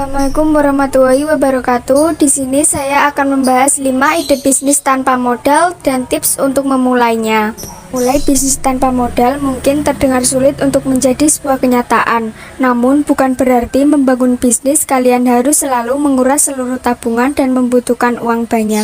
Assalamualaikum warahmatullahi wabarakatuh. Di sini saya akan membahas 5 ide bisnis tanpa modal dan tips untuk memulainya. Mulai bisnis tanpa modal mungkin terdengar sulit untuk menjadi sebuah kenyataan. Namun bukan berarti membangun bisnis kalian harus selalu menguras seluruh tabungan dan membutuhkan uang banyak.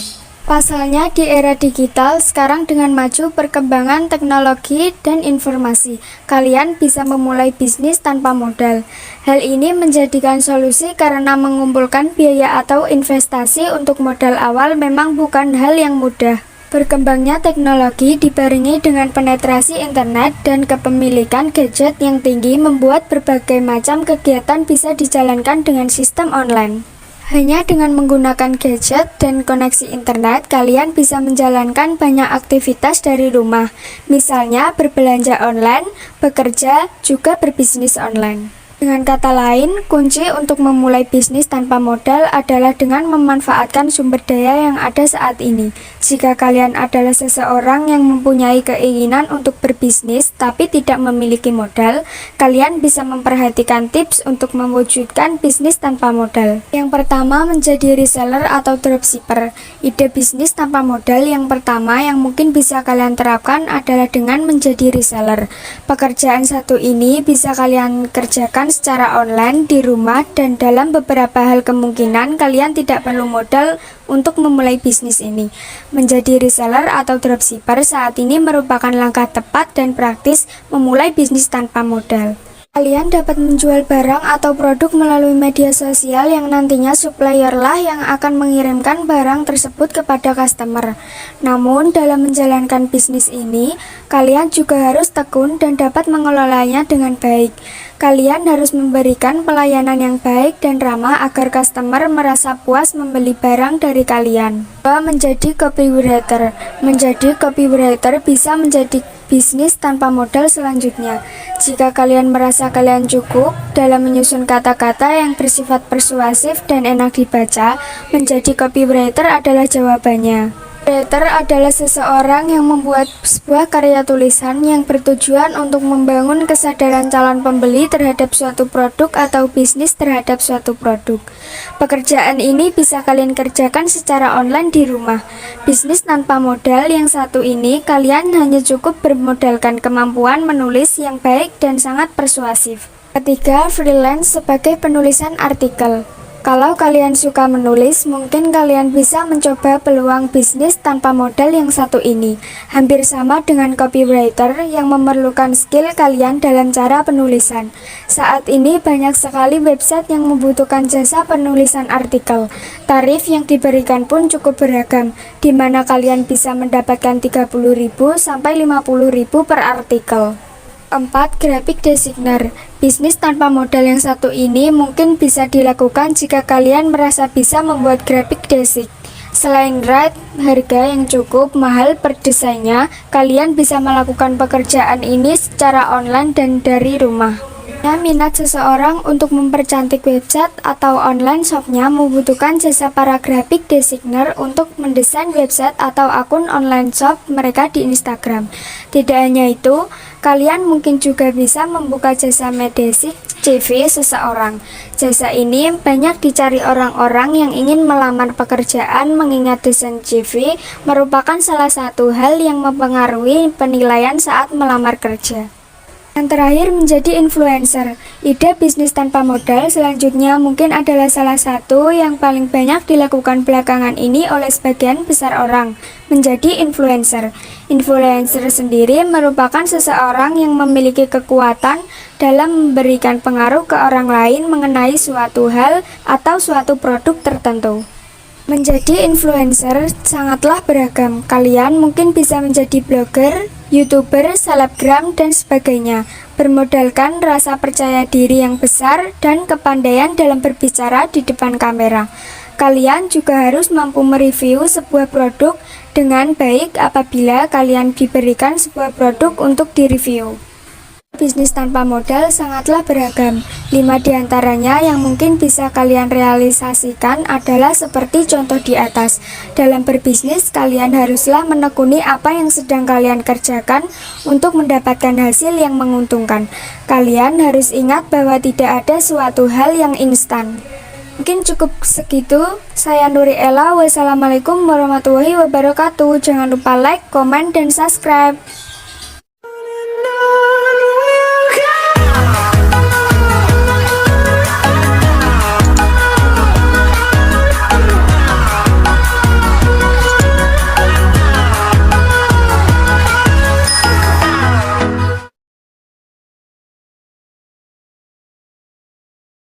Pasalnya di era digital sekarang dengan maju perkembangan teknologi dan informasi, kalian bisa memulai bisnis tanpa modal. Hal ini menjadikan solusi karena mengumpulkan biaya atau investasi untuk modal awal memang bukan hal yang mudah. Berkembangnya teknologi dibarengi dengan penetrasi internet dan kepemilikan gadget yang tinggi membuat berbagai macam kegiatan bisa dijalankan dengan sistem online. Hanya dengan menggunakan gadget dan koneksi internet, kalian bisa menjalankan banyak aktivitas dari rumah. Misalnya berbelanja online, bekerja, juga berbisnis online. Dengan kata lain, kunci untuk memulai bisnis tanpa modal adalah dengan memanfaatkan sumber daya yang ada saat ini. Jika kalian adalah seseorang yang mempunyai keinginan untuk berbisnis tapi tidak memiliki modal, kalian bisa memperhatikan tips untuk mewujudkan bisnis tanpa modal. Yang pertama, menjadi reseller atau dropshipper. Ide bisnis tanpa modal yang pertama yang mungkin bisa kalian terapkan adalah dengan menjadi reseller. Pekerjaan satu ini bisa kalian kerjakan secara online di rumah dan dalam beberapa hal kemungkinan kalian tidak perlu modal untuk memulai bisnis ini. Menjadi reseller atau dropshipper saat ini merupakan langkah tepat dan praktis memulai bisnis tanpa modal. Kalian dapat menjual barang atau produk melalui media sosial yang nantinya supplier lah yang akan mengirimkan barang tersebut kepada customer. Namun dalam menjalankan bisnis ini, kalian juga harus tekun dan dapat mengelolanya dengan baik. Kalian harus memberikan pelayanan yang baik dan ramah agar customer merasa puas membeli barang dari kalian. Menjadi copywriter. Menjadi copywriter bisa menjadi bisnis tanpa modal selanjutnya. Jika kalian merasa kalian cukup dalam menyusun kata-kata yang bersifat persuasif dan enak dibaca, menjadi copywriter adalah jawabannya. Copywriter adalah seseorang yang membuat sebuah karya tulisan yang bertujuan untuk membangun kesadaran calon pembeli terhadap suatu produk atau bisnis terhadap suatu produk. Pekerjaan ini bisa kalian kerjakan secara online di rumah. Bisnis tanpa modal yang satu ini, kalian hanya cukup bermodalkan kemampuan menulis yang baik dan sangat persuasif. Ketiga, freelance sebagai penulisan artikel. Kalau kalian suka menulis, mungkin kalian bisa mencoba peluang bisnis tanpa modal yang satu ini. Hampir sama dengan copywriter yang memerlukan skill kalian dalam cara penulisan. Saat ini banyak sekali website yang membutuhkan jasa penulisan artikel. Tarif yang diberikan pun cukup beragam, di mana kalian bisa mendapatkan 30.000 sampai 50.000 per artikel. 4. Graphic designer. Bisnis tanpa modal yang satu ini mungkin bisa dilakukan jika kalian merasa bisa membuat graphic design. Selain rate harga yang cukup mahal per desainnya, kalian bisa melakukan pekerjaan ini secara online dan dari rumah. Minat seseorang untuk mempercantik website atau online shopnya membutuhkan jasa para graphic designer untuk mendesain website atau akun online shop mereka di Instagram. Tidak hanya itu, kalian mungkin juga bisa membuka jasa medisik CV seseorang. Jasa ini banyak dicari orang-orang yang ingin melamar pekerjaan mengingat desain CV merupakan salah satu hal yang mempengaruhi penilaian saat melamar kerja. Yang terakhir, menjadi influencer. Ide bisnis tanpa modal selanjutnya mungkin adalah salah satu yang paling banyak dilakukan belakangan ini oleh sebagian besar orang, menjadi influencer. Influencer sendiri merupakan seseorang yang memiliki kekuatan dalam memberikan pengaruh ke orang lain mengenai suatu hal atau suatu produk tertentu. Menjadi influencer sangatlah beragam. Kalian mungkin bisa menjadi blogger, YouTuber, selebgram, dan sebagainya. Bermodalkan rasa percaya diri yang besar dan kepandaian dalam berbicara di depan kamera. Kalian juga harus mampu mereview sebuah produk dengan baik apabila kalian diberikan sebuah produk untuk direview. Bisnis tanpa modal sangatlah beragam. 5 diantaranya yang mungkin bisa kalian realisasikan adalah seperti contoh di atas. Dalam berbisnis, kalian haruslah menekuni apa yang sedang kalian kerjakan untuk mendapatkan hasil yang menguntungkan. Kalian harus ingat bahwa tidak ada suatu hal yang instan. Mungkin cukup segitu. Saya Nuri Ella. Wassalamualaikum warahmatullahi wabarakatuh. Jangan lupa like, komen, dan subscribe.